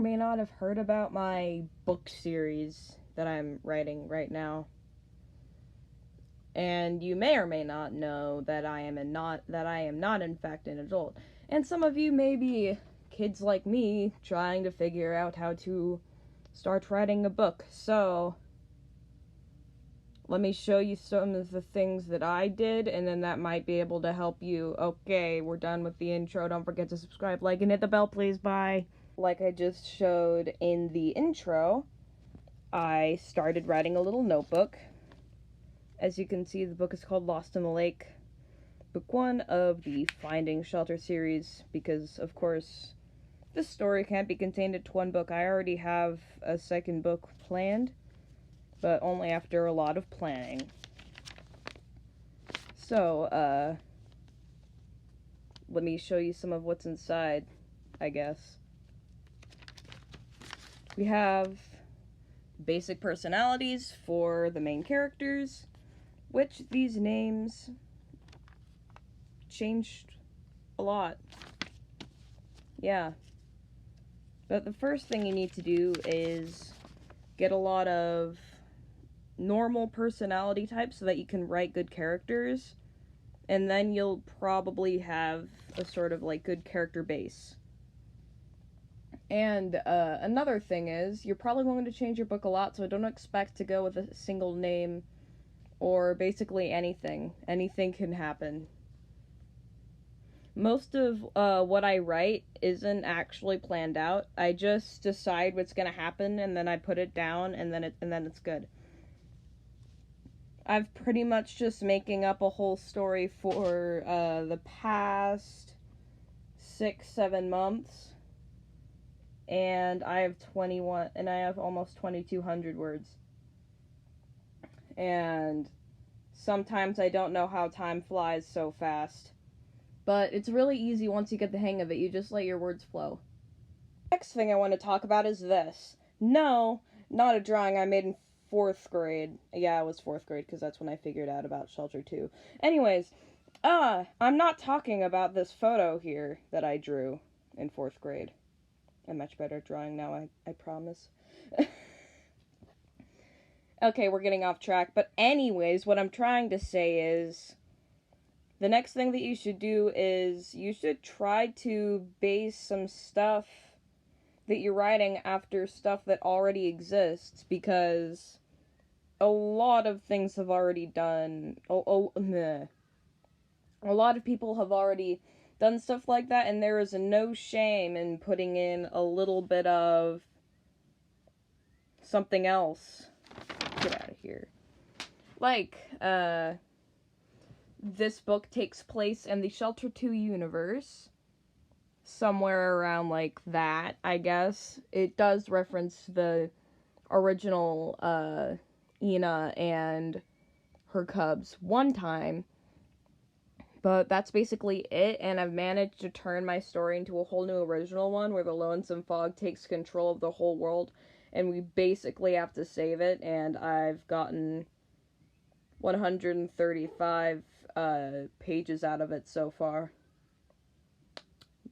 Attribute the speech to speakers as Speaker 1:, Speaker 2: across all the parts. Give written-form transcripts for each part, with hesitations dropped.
Speaker 1: may not have heard about my book series that I'm writing right now. And you may or may not know that I am not in fact an adult. And some of you may be kids like me trying to figure out how to start writing a book. So let me show you some of the things that I did, and then that might be able to help you. Okay, we're done with the intro. Don't forget to subscribe, like, and hit the bell, please. Bye. Like I just showed in the intro, I started writing a little notebook. As you can see, the book is called Lost in the Lake, book 1 of the Finding Shelter series, because, of course, this story can't be contained into one book. I already have a second book planned, but only after a lot of planning. So, let me show you some of what's inside, I guess. We have basic personalities for the main characters, which these names changed a lot. Yeah. But the first thing you need to do is get a lot of normal personality types so that you can write good characters, and then you'll probably have a sort of like good character base. And another thing is, you're probably going to change your book a lot, so don't expect to go with a single name or basically anything. Anything can happen. Most of what I write isn't actually planned out. I just decide what's gonna happen, and then I put it down, and then it's good. I've pretty much just making up a whole story for the past 6-7 months, and I have almost 2,200 words. And sometimes I don't know how time flies so fast. But it's really easy once you get the hang of it. You just let your words flow. Next thing I want to talk about is this. No, not a drawing I made in 4th grade. Yeah, it was 4th grade because that's when I figured out about Shelter 2. Anyways, I'm not talking about this photo here that I drew in 4th grade. I'm much better at drawing now, I promise. Okay, we're getting off track. But anyways, what I'm trying to say is, the next thing that you should do is you should try to base some stuff that you're writing after stuff that already exists, because a lot of things have already done. A lot of people have already done stuff like that, and there is no shame in putting in a little bit of something else. Get out of here. Like, this book takes place in the Shelter 2 universe. Somewhere around like that, I guess. It does reference the original Ina and her cubs one time. But that's basically it, and I've managed to turn my story into a whole new original one where the Lonesome Fog takes control of the whole world, and we basically have to save it, and I've gotten 135 pages out of it so far.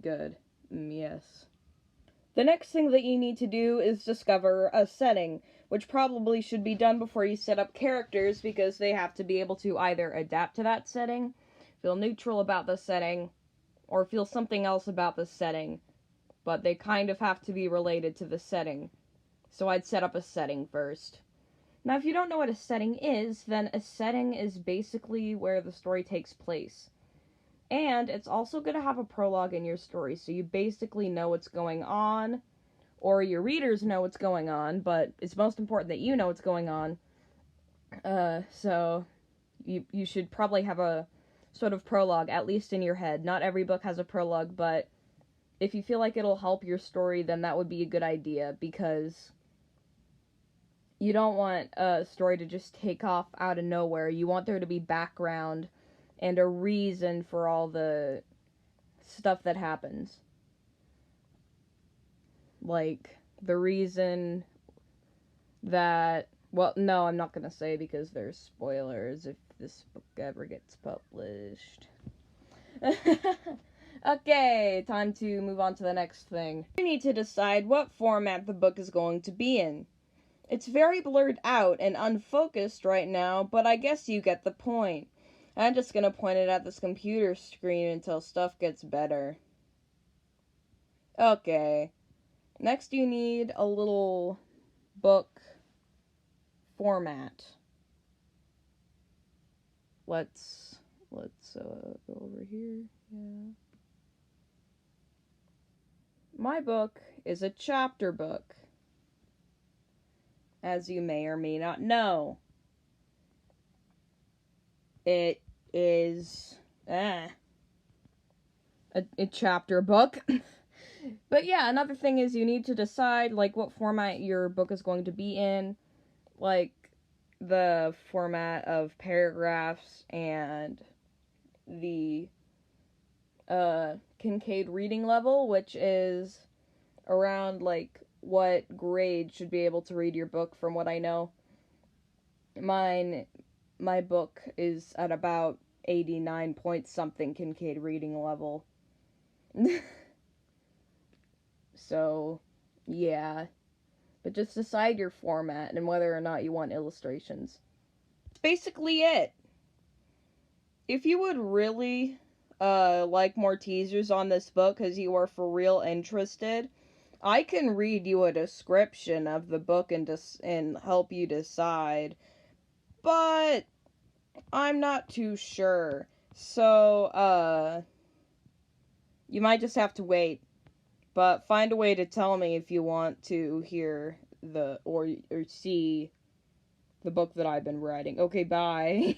Speaker 1: Good. Yes. The next thing that you need to do is discover a setting, which probably should be done before you set up characters, because they have to be able to either adapt to that setting, feel neutral about the setting, or feel something else about the setting, but they kind of have to be related to the setting. So I'd set up a setting first. Now, if you don't know what a setting is, then a setting is basically where the story takes place. And it's also going to have a prologue in your story, so you basically know what's going on, or your readers know what's going on, but it's most important that you know what's going on. So you should probably have a sort of prologue, at least in your head. Not every book has a prologue, but if you feel like it'll help your story, then that would be a good idea, because you don't want a story to just take off out of nowhere. You want there to be background and a reason for all the stuff that happens. Like, the reason that... Well, no, I'm not gonna say, because there's spoilers if this book ever gets published. Okay, time to move on to the next thing. You need to decide what format the book is going to be in. It's very blurred out and unfocused right now, but I guess you get the point. I'm just gonna point it at this computer screen until stuff gets better. Okay. Next you need a little book format. Let's go over here. Yeah. My book is a chapter book, as you may or may not know. It is a chapter book. But yeah, another thing is you need to decide like what format your book is going to be in, like the format of paragraphs and the Kincaid reading level, which is around like what grade should be able to read your book from what I know. My book is at about 89 point something Kincaid reading level. So, yeah. But just decide your format and whether or not you want illustrations. That's basically it. If you would really like more teasers on this book because you are for real interested, I can read you a description of the book and help you decide. But I'm not too sure. So, you might just have to wait. But find a way to tell me if you want to hear or see the book that I've been writing. Okay, bye.